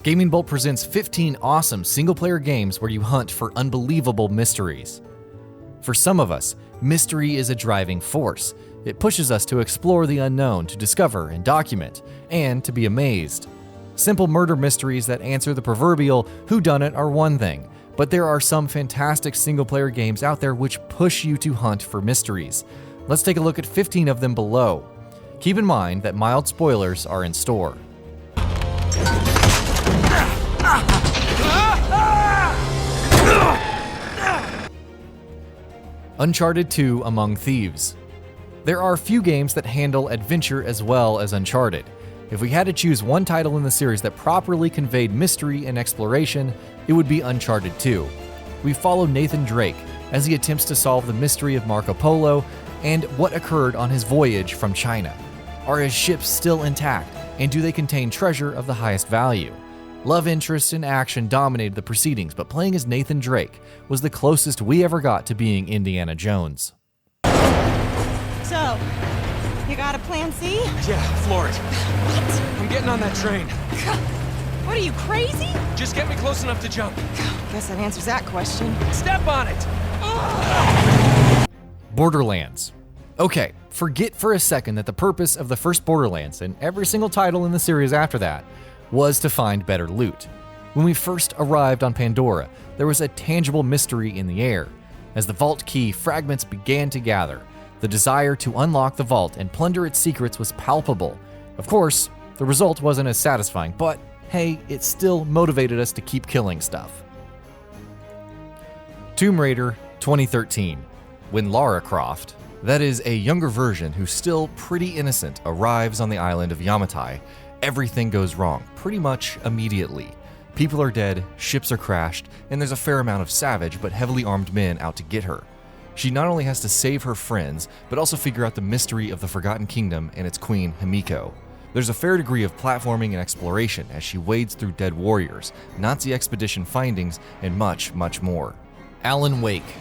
GamingBolt presents 15 awesome single-player games where you hunt for unbelievable mysteries. For some of us, mystery is a driving force. It pushes us to explore the unknown, to discover and document, and to be amazed. Simple murder mysteries that answer the proverbial whodunit are one thing, but there are some fantastic single-player games out there which push you to hunt for mysteries. Let's take a look at 15 of them below. Keep in mind that mild spoilers are in store. Uncharted 2 Among Thieves. There are few games that handle adventure as well as Uncharted. If we had to choose one title in the series that properly conveyed mystery and exploration, it would be Uncharted 2. We follow Nathan Drake as he attempts to solve the mystery of Marco Polo and what occurred on his voyage from China. Are his ships still intact, and do they contain treasure of the highest value? Love interest and action dominated the proceedings, but playing as Nathan Drake was the closest we ever got to being Indiana Jones. So, you got a plan C? Yeah, floor it. What? I'm getting on that train. What are you, crazy? Just get me close enough to jump. Guess that answers that question. Step on it! Borderlands. Okay, forget for a second that the purpose of the first Borderlands, and every single title in the series after that, was to find better loot. When we first arrived on Pandora, there was a tangible mystery in the air. As the vault key fragments began to gather, the desire to unlock the vault and plunder its secrets was palpable. Of course, the result wasn't as satisfying, but hey, it still motivated us to keep killing stuff. Tomb Raider 2013. When Lara Croft, that is a younger version who's still pretty innocent, arrives on the island of Yamatai, everything goes wrong, pretty much immediately. People are dead, ships are crashed, and there's a fair amount of savage but heavily armed men out to get her. She not only has to save her friends, but also figure out the mystery of the Forgotten Kingdom and its queen, Himiko. There's a fair degree of platforming and exploration as she wades through dead warriors, Nazi expedition findings, and much, much more. Alan Wake.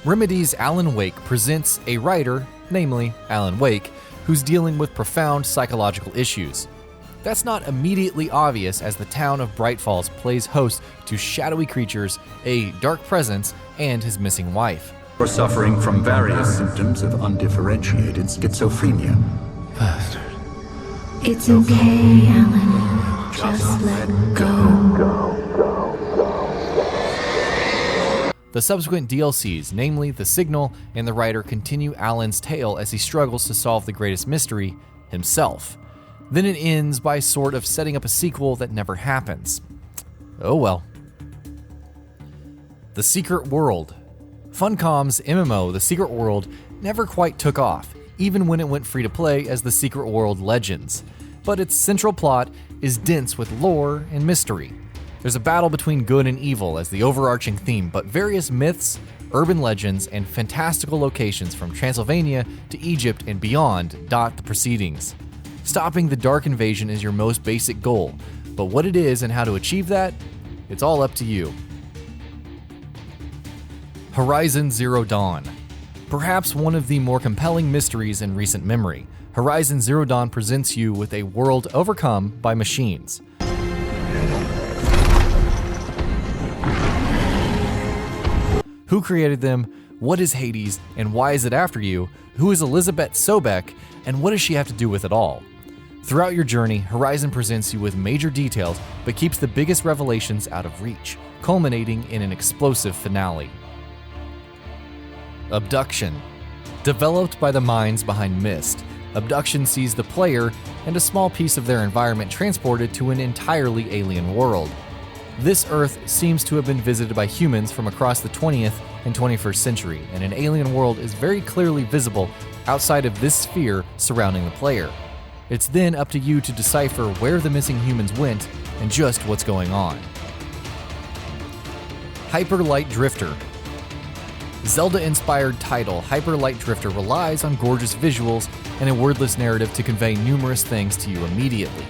Remedy's Alan Wake presents a writer, namely Alan Wake, who's dealing with profound psychological issues. That's not immediately obvious as the town of Bright Falls plays host to shadowy creatures, a dark presence, and his missing wife. Or suffering from various symptoms of undifferentiated schizophrenia. Bastard. It's okay, Alan. Just let go. The subsequent DLCs, namely The Signal and The Writer, continue Alan's tale as he struggles to solve the greatest mystery, himself. Then it ends by sort of setting up a sequel that never happens. Oh well. The Secret World. Funcom's MMO, The Secret World, never quite took off, even when it went free to play as The Secret World Legends. But its central plot is dense with lore and mystery. There's a battle between good and evil as the overarching theme, but various myths, urban legends, and fantastical locations from Transylvania to Egypt and beyond dot the proceedings. Stopping the Dark Invasion is your most basic goal, but what it is and how to achieve that, it's all up to you. Horizon Zero Dawn. Perhaps one of the more compelling mysteries in recent memory, Horizon Zero Dawn presents you with a world overcome by machines. Who created them? What is Hades, and why is it after you? Who is Elizabeth Sobek, and what does she have to do with it all? Throughout your journey, Horizon presents you with major details, but keeps the biggest revelations out of reach, culminating in an explosive finale. Abduction. Developed by the minds behind Myst, Abduction sees the player and a small piece of their environment transported to an entirely alien world. This Earth seems to have been visited by humans from across the 20th and 21st century, and an alien world is very clearly visible outside of this sphere surrounding the player. It's then up to you to decipher where the missing humans went and just what's going on. Hyper Light Drifter. Zelda-inspired title, Hyper Light Drifter relies on gorgeous visuals and a wordless narrative to convey numerous things to you immediately.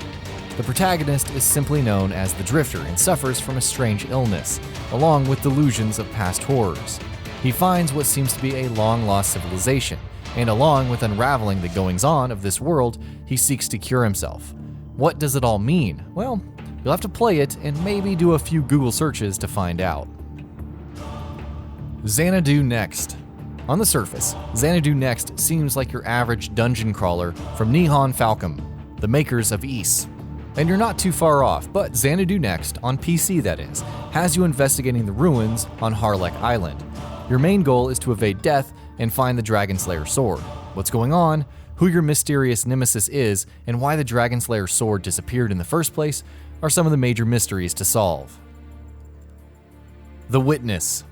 The protagonist is simply known as the Drifter and suffers from a strange illness, along with delusions of past horrors. He finds what seems to be a long-lost civilization, and along with unraveling the goings-on of this world, he seeks to cure himself. What does it all mean? Well, You'll have to play it and maybe do a few Google searches to find out. XANADU Next. On the surface, XANADU Next seems like your average dungeon crawler from Nihon Falcom, the makers of Ys. And you're not too far off, but XANADU Next, on PC that is, has you investigating the ruins on Harlech Island. Your main goal is to evade death and find the Dragon Slayer sword. What's going on, who your mysterious nemesis is, and why the Dragon Slayer sword disappeared in the first place are some of the major mysteries to solve. The Witness.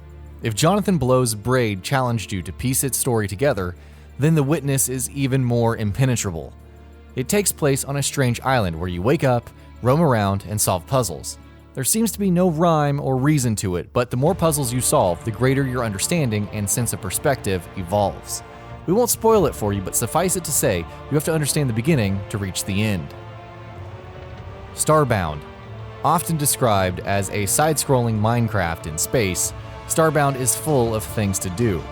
If Jonathan Blow's Braid challenged you to piece its story together, then The Witness is even more impenetrable. It takes place on a strange island where you wake up, roam around, and solve puzzles. There seems to be no rhyme or reason to it, but the more puzzles you solve, the greater your understanding and sense of perspective evolves. We won't spoil it for you, but suffice it to say, you have to understand the beginning to reach the end. Starbound. Often described as a side-scrolling Minecraft in space, Starbound is full of things to do.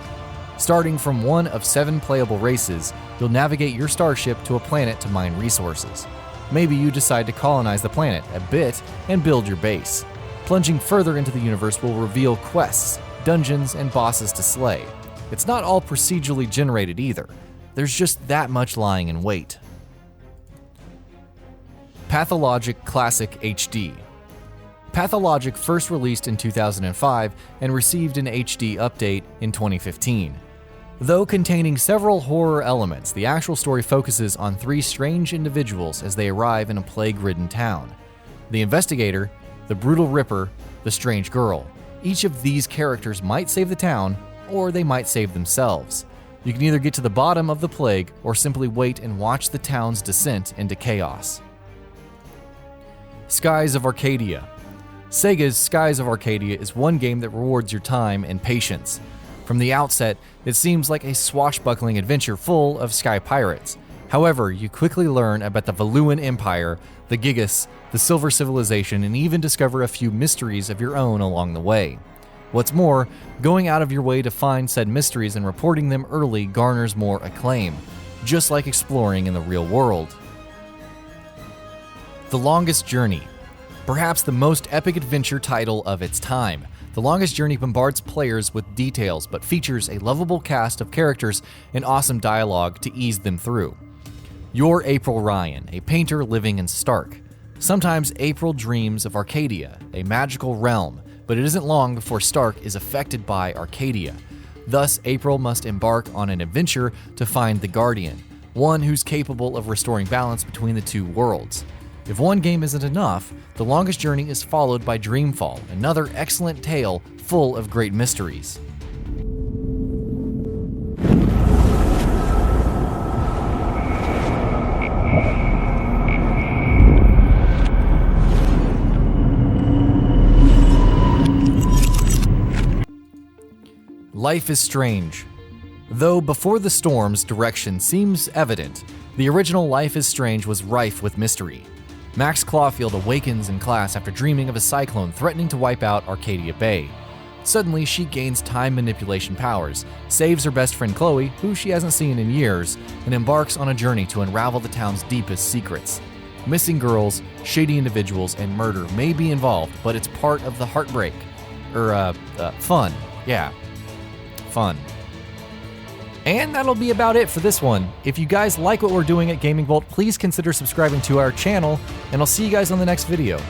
Starting from one of 7 playable races, you'll navigate your starship to a planet to mine resources. Maybe you decide to colonize the planet a bit and build your base. Plunging further into the universe will reveal quests, dungeons, and bosses to slay. It's not all procedurally generated either. There's just that much lying in wait. PATHOLOGIC Classic HD. PATHOLOGIC first released in 2005 and received an HD update in 2015. Though containing several horror elements, the actual story focuses on 3 strange individuals as they arrive in a plague-ridden town. The investigator, the brutal Ripper, the strange girl. Each of these characters might save the town, or they might save themselves. You can either get to the bottom of the plague or simply wait and watch the town's descent into chaos. Skies of Arcadia. Sega's Skies of Arcadia is one game that rewards your time and patience. From the outset, it seems like a swashbuckling adventure full of sky pirates. However, you quickly learn about the Valuan Empire, the Gigas, the Silver Civilization, and even discover a few mysteries of your own along the way. What's more, going out of your way to find said mysteries and reporting them early garners more acclaim, just like exploring in the real world. The Longest Journey. Perhaps the most epic adventure title of its time. The Longest Journey bombards players with details, but features a lovable cast of characters and awesome dialogue to ease them through. You're April Ryan, a painter living in Stark. Sometimes April dreams of Arcadia, a magical realm, but it isn't long before Stark is affected by Arcadia. Thus, April must embark on an adventure to find the Guardian, one who's capable of restoring balance between the 2 worlds. If one game isn't enough, The Longest Journey is followed by Dreamfall, another excellent tale full of great mysteries. Life is Strange. Though Before the Storm's direction seems evident, the original Life is Strange was rife with mystery. Max Clawfield awakens in class after dreaming of a cyclone threatening to wipe out Arcadia Bay. Suddenly, she gains time manipulation powers, saves her best friend Chloe, who she hasn't seen in years, and embarks on a journey to unravel the town's deepest secrets. Missing girls, shady individuals, and murder may be involved, but it's part of the heartbreak. Fun. Yeah. Fun. And that'll be about it for this one. If you guys like what we're doing at GamingBolt, please consider subscribing to our channel, and I'll see you guys on the next video.